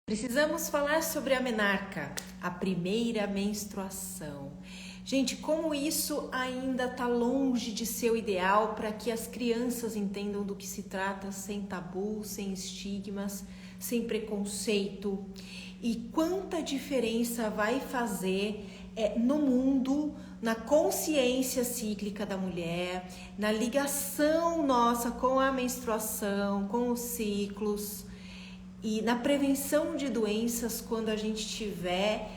Precisamos falar sobre a menarca, a primeira menstruação. Gente, como isso ainda está longe de ser o ideal para que as crianças entendam do que se trata sem tabu, sem estigmas, sem preconceito. E quanta diferença vai fazer no mundo, na consciência cíclica da mulher, na ligação nossa com a menstruação, com os ciclos. E na prevenção de doenças, quando a gente tiver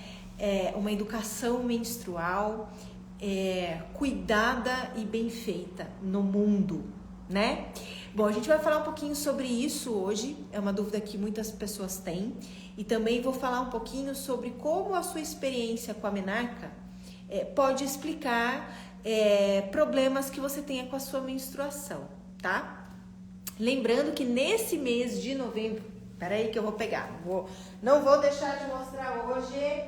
uma educação menstrual cuidada e bem feita no mundo, né? Bom, a gente vai falar um pouquinho sobre isso hoje, é uma dúvida que muitas pessoas têm. E também vou falar um pouquinho sobre como a sua experiência com a menarca pode explicar problemas que você tenha com a sua menstruação, tá? Lembrando que nesse mês de novembro, peraí que eu vou pegar. Não vou deixar de mostrar hoje.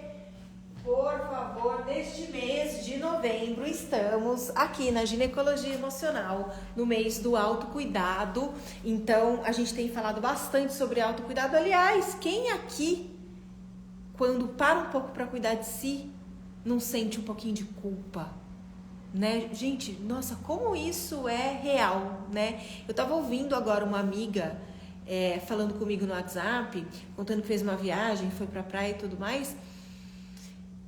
Por favor, neste mês de novembro, estamos aqui na ginecologia emocional, no mês do autocuidado. Então, a gente tem falado bastante sobre autocuidado. Aliás, quem aqui, quando para um pouco para cuidar de si, não sente um pouquinho de culpa? Né? Gente, nossa, como isso é real, né? Eu tava ouvindo agora uma amiga falando comigo no WhatsApp, contando que fez uma viagem, foi pra praia e tudo mais.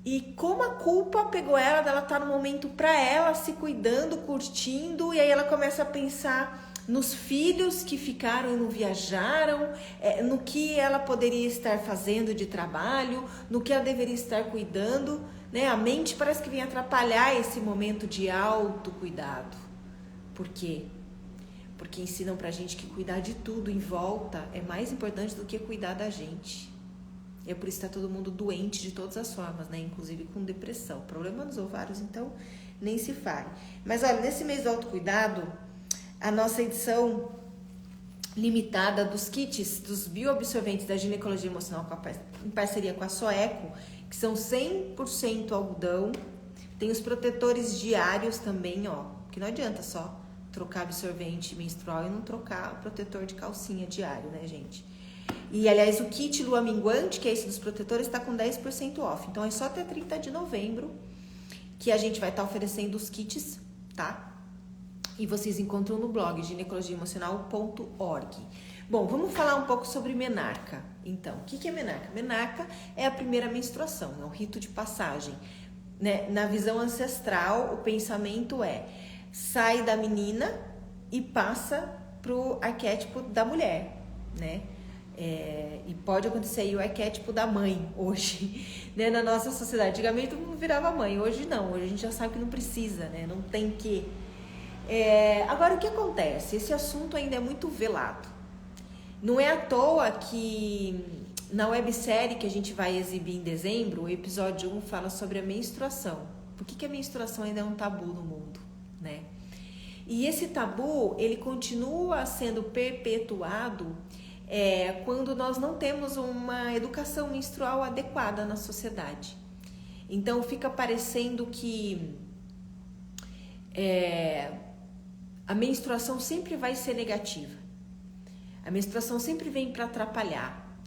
E como a culpa pegou ela, dela tá no momento pra ela, se cuidando, curtindo, e aí ela começa a pensar nos filhos que ficaram e não viajaram, no que ela poderia estar fazendo de trabalho, no que ela deveria estar cuidando, né? A mente parece que vem atrapalhar esse momento de autocuidado. Por quê? Porque ensinam pra gente que cuidar de tudo em volta é mais importante do que cuidar da gente. É por isso que tá todo mundo doente de todas as formas, né? Inclusive com depressão. Problema nos ovários, então, nem se fale. Mas olha, nesse mês do autocuidado, a nossa edição limitada dos kits, dos bioabsorventes da ginecologia emocional em parceria com a Soeco, que são 100% algodão. Tem os protetores diários também, ó. Que não adianta só trocar absorvente menstrual e não trocar o protetor de calcinha diário, né, gente? E, aliás, o kit lua minguante, que é esse dos protetores, está com 10% off. Então, é só até 30 de novembro que a gente vai estar oferecendo os kits, tá? E vocês encontram no blog ginecologiaemocional.org. Bom, vamos falar um pouco sobre menarca. Então, o que é menarca? Menarca é a primeira menstruação, é um rito de passagem, né? Na visão ancestral, o pensamento sai da menina e passa pro arquétipo da mulher, né? E pode acontecer aí o arquétipo da mãe hoje, né? Na nossa sociedade. Antigamente todo mundo virava mãe, hoje não. Hoje a gente já sabe que não precisa, né? Não tem que. Agora, o que acontece? Esse assunto ainda é muito velado. Não é à toa que na websérie que a gente vai exibir em dezembro, o episódio 1 fala sobre a menstruação. Por que a menstruação ainda é um tabu no mundo, né? E esse tabu, ele continua sendo perpetuado quando nós não temos uma educação menstrual adequada na sociedade. Então, fica parecendo que a menstruação sempre vai ser negativa. A menstruação sempre vem para atrapalhar.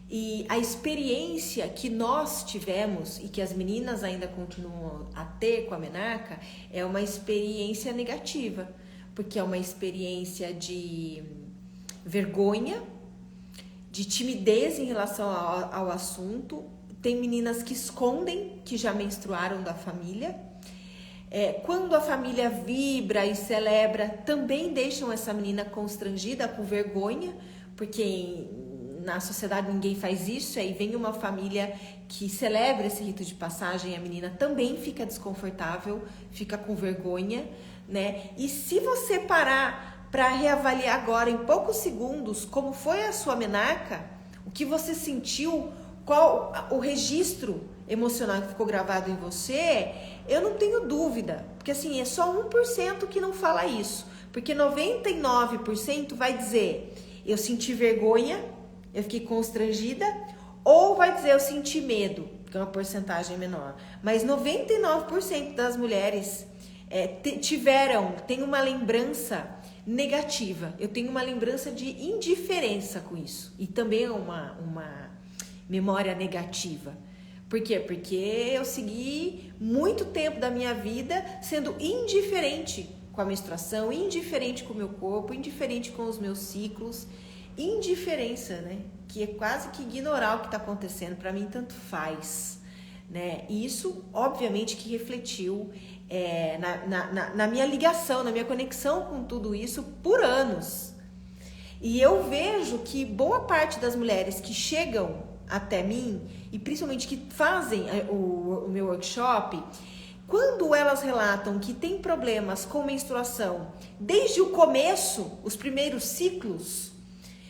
E a experiência que nós tivemos e que as meninas ainda continuam a ter com a menarca é uma experiência negativa, porque é uma experiência de vergonha, de timidez em relação ao assunto. Tem meninas que escondem que já menstruaram da família. Quando a família vibra e celebra, também deixam essa menina constrangida, com vergonha, porque na sociedade ninguém faz isso. Aí vem uma família que celebra esse rito de passagem, a menina também fica desconfortável, fica com vergonha, né? E se você parar para reavaliar agora em poucos segundos como foi a sua menarca, o que você sentiu, qual o registro emocional que ficou gravado em você, eu não tenho dúvida, porque assim, é só 1% que não fala isso, porque 99% vai dizer, eu senti vergonha, eu fiquei constrangida, ou vai dizer, eu senti medo, que é uma porcentagem menor, mas 99% das mulheres tem uma lembrança negativa, eu tenho uma lembrança de indiferença com isso, e também é uma memória negativa. Por quê? Porque eu segui muito tempo da minha vida sendo indiferente com a menstruação, indiferente com o meu corpo, indiferente com os meus ciclos, indiferença, né? Que é quase que ignorar o que está acontecendo, para mim tanto faz, né? E isso, obviamente, que refletiu na minha ligação, na minha conexão com tudo isso por anos. E eu vejo que boa parte das mulheres que chegam até mim, e principalmente que fazem o meu workshop, quando elas relatam que tem problemas com menstruação desde o começo, os primeiros ciclos,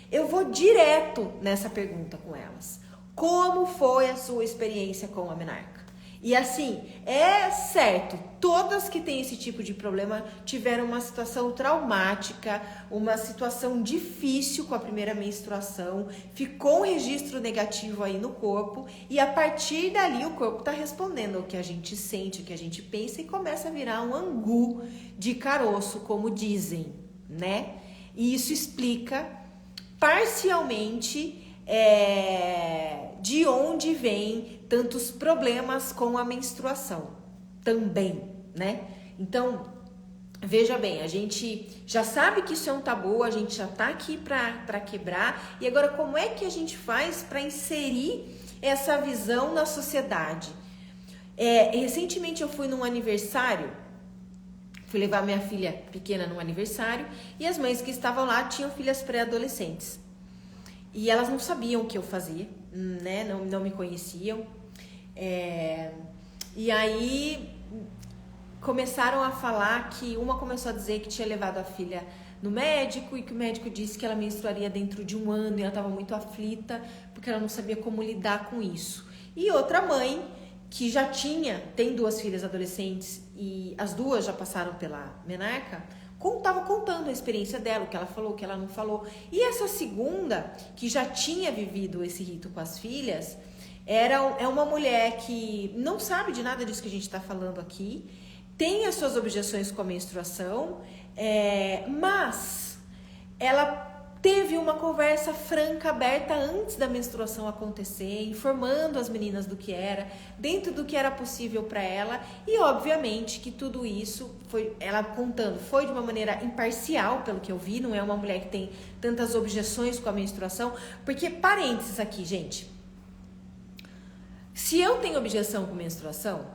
eu vou direto nessa pergunta com elas. Como foi a sua experiência com a menarca? E assim, é certo, todas que têm esse tipo de problema tiveram uma situação traumática, uma situação difícil com a primeira menstruação, ficou um registro negativo aí no corpo e a partir dali o corpo está respondendo ao que a gente sente, o que a gente pensa e começa a virar um angu de caroço, como dizem, né? E isso explica parcialmente de onde vem tantos problemas com a menstruação também, né? Então, veja bem, a gente já sabe que isso é um tabu, a gente já tá aqui para quebrar, e agora como é que a gente faz para inserir essa visão na sociedade? Recentemente eu fui num aniversário, fui levar minha filha pequena num aniversário, e as mães que estavam lá tinham filhas pré-adolescentes. E elas não sabiam o que eu fazia, né? Não me conheciam. E aí começaram a falar que uma começou a dizer que tinha levado a filha no médico e que o médico disse que ela menstruaria dentro de 1 ano e ela estava muito aflita porque ela não sabia como lidar com isso. E outra mãe que já tem 2 filhas adolescentes e as 2 já passaram pela menarca, estava contando a experiência dela, o que ela falou, o que ela não falou. E essa segunda, que já tinha vivido esse rito com as filhas, é uma mulher que não sabe de nada disso que a gente está falando aqui, tem as suas objeções com a menstruação, mas ela teve uma conversa franca, aberta antes da menstruação acontecer, informando as meninas do que era, dentro do que era possível para ela, e obviamente que tudo isso ela contando, foi de uma maneira imparcial, pelo que eu vi, não é uma mulher que tem tantas objeções com a menstruação, porque, parênteses aqui, gente, se eu tenho objeção com menstruação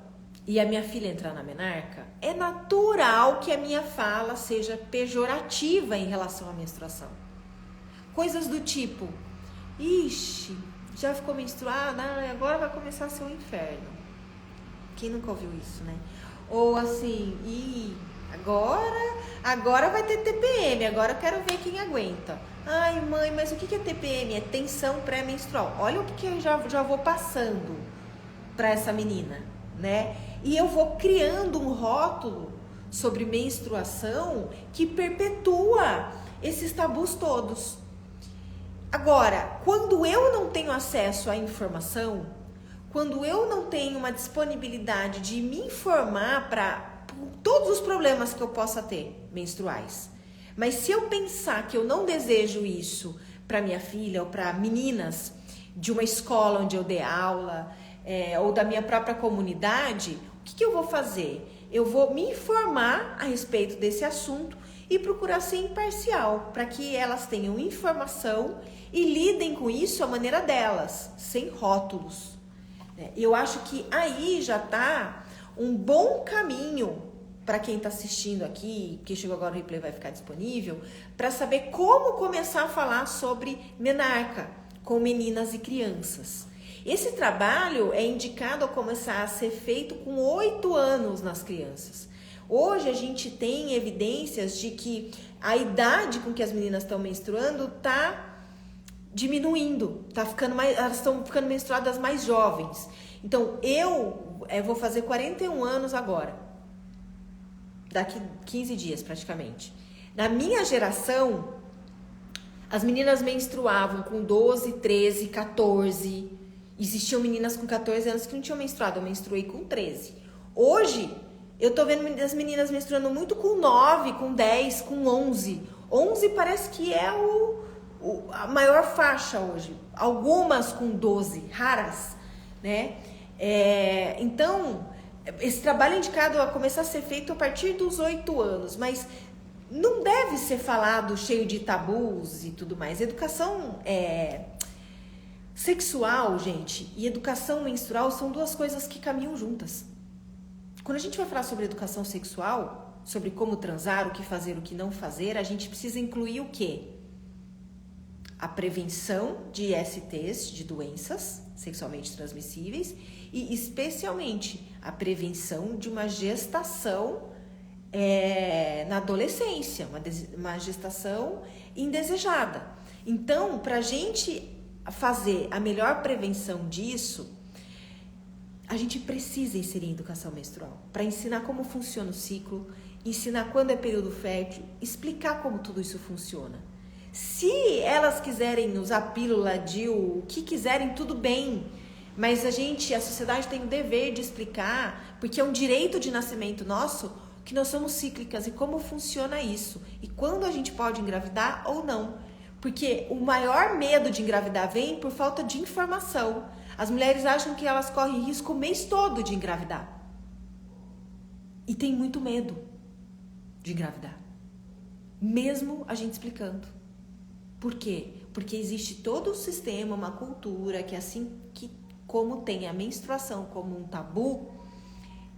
e a minha filha entrar na menarca, é natural que a minha fala seja pejorativa em relação à menstruação. Coisas do tipo, ixi, já ficou menstruada, agora vai começar a ser um inferno. Quem nunca ouviu isso, né? Ou assim, agora vai ter TPM, agora eu quero ver quem aguenta. Ai, mãe, mas o que é TPM? É tensão pré-menstrual. Olha o que eu já vou passando para essa menina, né? E eu vou criando um rótulo sobre menstruação que perpetua esses tabus todos. Agora, quando eu não tenho acesso à informação, quando eu não tenho uma disponibilidade de me informar para todos os problemas que eu possa ter menstruais, mas se eu pensar que eu não desejo isso para minha filha ou para meninas de uma escola onde eu dê aula, ou da minha própria comunidade, o que eu vou fazer? Eu vou me informar a respeito desse assunto e procurar ser imparcial, para que elas tenham informação e lidem com isso à maneira delas, sem rótulos. Eu acho que aí já está um bom caminho para quem está assistindo aqui, que chegou agora o replay vai ficar disponível, para saber como começar a falar sobre menarca com meninas e crianças. Esse trabalho é indicado a começar a ser feito com 8 anos nas crianças. Hoje a gente tem evidências de que a idade com que as meninas estão menstruando está diminuindo, elas estão ficando menstruadas mais jovens. Então eu vou fazer 41 anos agora, daqui 15 dias praticamente. Na minha geração, as meninas menstruavam com 12, 13, 14. Existiam meninas com 14 anos que não tinham menstruado, eu menstruei com 13. Hoje, eu tô vendo as meninas menstruando muito com 9, com 10, com 11. 11 parece que é a maior faixa hoje. algumas com 12, raras, né? Então, esse trabalho é indicado a começar a ser feito a partir dos 8 anos, mas não deve ser falado cheio de tabus e tudo mais. Educação sexual, gente, e educação menstrual são duas coisas que caminham juntas. Quando a gente vai falar sobre educação sexual, sobre como transar, o que fazer, o que não fazer, a gente precisa incluir o quê? A prevenção de STs, de doenças sexualmente transmissíveis, e especialmente a prevenção de uma gestação na adolescência, uma gestação indesejada. Então, para a gente fazer a melhor prevenção disso, a gente precisa inserir a educação menstrual para ensinar como funciona o ciclo, ensinar quando é período fértil, explicar como tudo isso funciona. Se elas quiserem usar pílula, DIU, o que quiserem, tudo bem. Mas a sociedade tem o dever de explicar, porque é um direito de nascimento nosso, que nós somos cíclicas e como funciona isso. E quando a gente pode engravidar ou não. Porque o maior medo de engravidar vem por falta de informação. As mulheres acham que elas correm risco o mês todo de engravidar. E tem muito medo de engravidar. Mesmo a gente explicando. Por quê? Porque existe todo um sistema, uma cultura que como tem a menstruação como um tabu,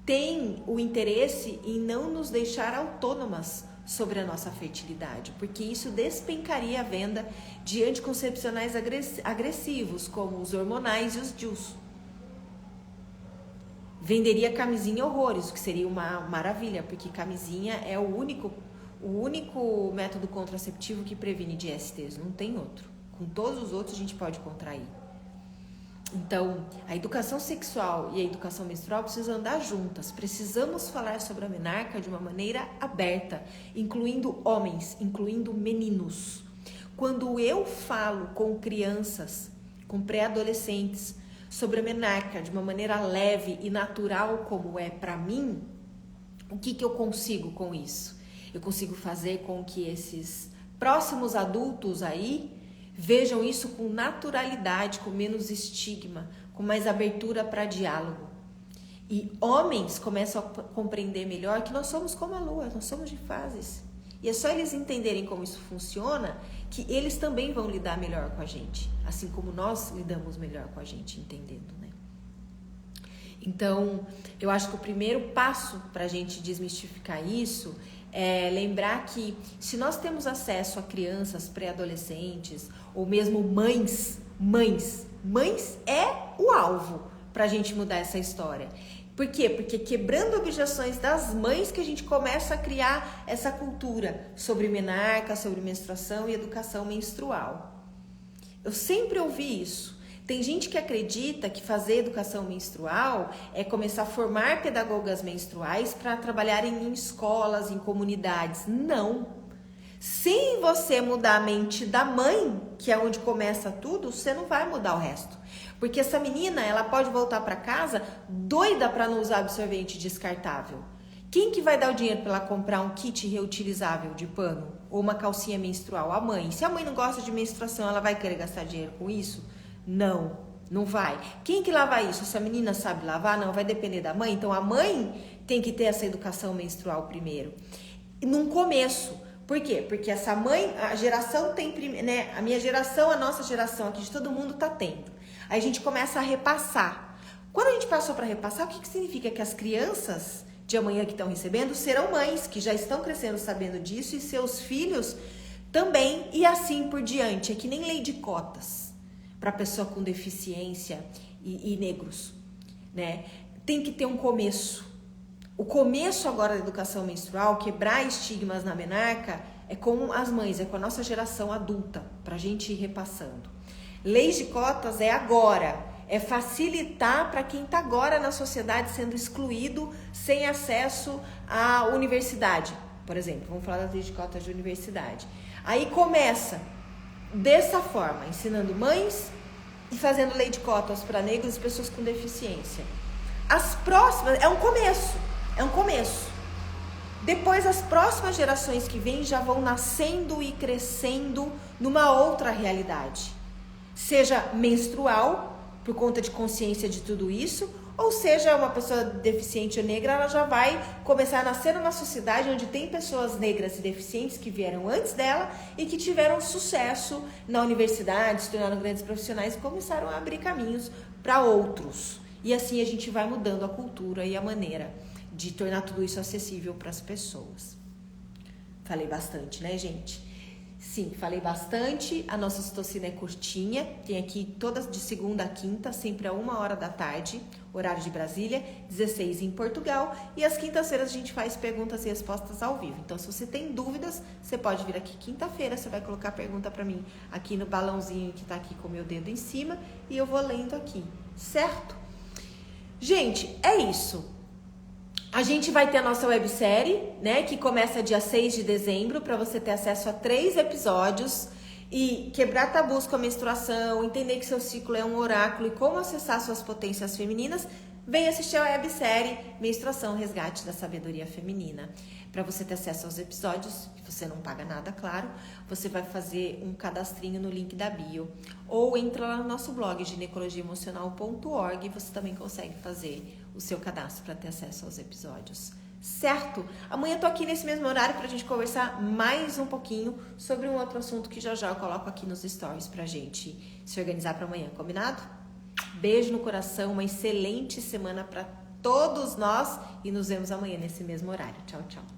tem o interesse em não nos deixar autônomas sobre a nossa fertilidade, porque isso despencaria a venda de anticoncepcionais agressivos, como os hormonais e os DIUs. Venderia camisinha horrores, o que seria uma maravilha, porque camisinha é o único método contraceptivo que previne de STs, não tem outro. Com todos os outros a gente pode contrair. Então, a educação sexual e a educação menstrual precisam andar juntas. Precisamos falar sobre a menarca de uma maneira aberta, incluindo homens, incluindo meninos. Quando eu falo com crianças, com pré-adolescentes, sobre a menarca de uma maneira leve e natural como é para mim, o que eu consigo com isso? Eu consigo fazer com que esses próximos adultos aí vejam isso com naturalidade, com menos estigma, com mais abertura para diálogo. E homens começam a compreender melhor que nós somos como a lua, nós somos de fases. E é só eles entenderem como isso funciona que eles também vão lidar melhor com a gente, assim como nós lidamos melhor com a gente, entendendo, né? Então, eu acho que o primeiro passo para a gente desmistificar isso é lembrar que se nós temos acesso a crianças, pré-adolescentes ou mesmo mães é o alvo para a gente mudar essa história. Por quê? Porque quebrando objeções das mães que a gente começa a criar essa cultura sobre menarca, sobre menstruação e educação menstrual. Eu sempre ouvi isso. Tem gente que acredita que fazer educação menstrual é começar a formar pedagogas menstruais para trabalharem em escolas, em comunidades. Não. Se você mudar a mente da mãe, que é onde começa tudo, você não vai mudar o resto. Porque essa menina, ela pode voltar para casa doida para não usar absorvente descartável. Quem que vai dar o dinheiro para ela comprar um kit reutilizável de pano ou uma calcinha menstrual? A mãe. Se a mãe não gosta de menstruação, ela vai querer gastar dinheiro com isso? Não, não vai. Quem que lava isso? Se a menina sabe lavar, não, vai depender da mãe. Então a mãe tem que ter essa educação menstrual primeiro. Num começo. Por quê? Porque essa mãe, a geração tem, né? A minha geração, a nossa geração aqui de todo mundo tá tendo. Aí a gente começa a repassar. Quando a gente passou para repassar, o que significa? Que as crianças de amanhã que estão recebendo serão mães que já estão crescendo sabendo disso e seus filhos também e assim por diante. É que nem lei de cotas para pessoa com deficiência e negros, né? Tem que ter um começo. O começo agora da educação menstrual, quebrar estigmas na menarca, é com as mães, é com a nossa geração adulta, para a gente ir repassando. Leis de cotas é agora, é facilitar para quem está agora na sociedade sendo excluído, sem acesso à universidade, por exemplo. Vamos falar das leis de cotas de universidade. Aí começa dessa forma, ensinando mães e fazendo lei de cotas para negros e pessoas com deficiência. As próximas, é um começo. Depois as próximas gerações que vêm já vão nascendo e crescendo numa outra realidade. seja menstrual, por conta de consciência de tudo isso, ou seja, uma pessoa deficiente ou negra, ela já vai começar a nascer numa sociedade onde tem pessoas negras e deficientes que vieram antes dela e que tiveram sucesso na universidade, se tornaram grandes profissionais e começaram a abrir caminhos para outros. E assim a gente vai mudando a cultura e a maneira de tornar tudo isso acessível para as pessoas. Falei bastante, né, gente? Sim, falei bastante. A nossa citocina é curtinha, tem aqui todas de segunda a quinta, sempre a 1h horário de Brasília, 16 em Portugal, e às quintas-feiras a gente faz perguntas e respostas ao vivo. Então, se você tem dúvidas, você pode vir aqui quinta-feira, você vai colocar a pergunta para mim aqui no balãozinho que tá aqui com o meu dedo em cima, e eu vou lendo aqui, certo? Gente, é isso. A gente vai ter a nossa websérie, né, que começa dia 6 de dezembro, para você ter acesso a 3 episódios e quebrar tabus com a menstruação, entender que seu ciclo é um oráculo e como acessar suas potências femininas. Vem assistir a websérie Menstruação, Resgate da Sabedoria Feminina. Para você ter acesso aos episódios, você não paga nada, claro, você vai fazer um cadastrinho no link da bio. Ou entra lá no nosso blog, ginecologiaemocional.org, e você também consegue fazer o seu cadastro para ter acesso aos episódios. Certo? Amanhã eu tô aqui nesse mesmo horário pra gente conversar mais um pouquinho sobre um outro assunto que já eu coloco aqui nos stories pra gente se organizar para amanhã, combinado? Beijo no coração, uma excelente semana para todos nós e nos vemos amanhã nesse mesmo horário. Tchau, tchau.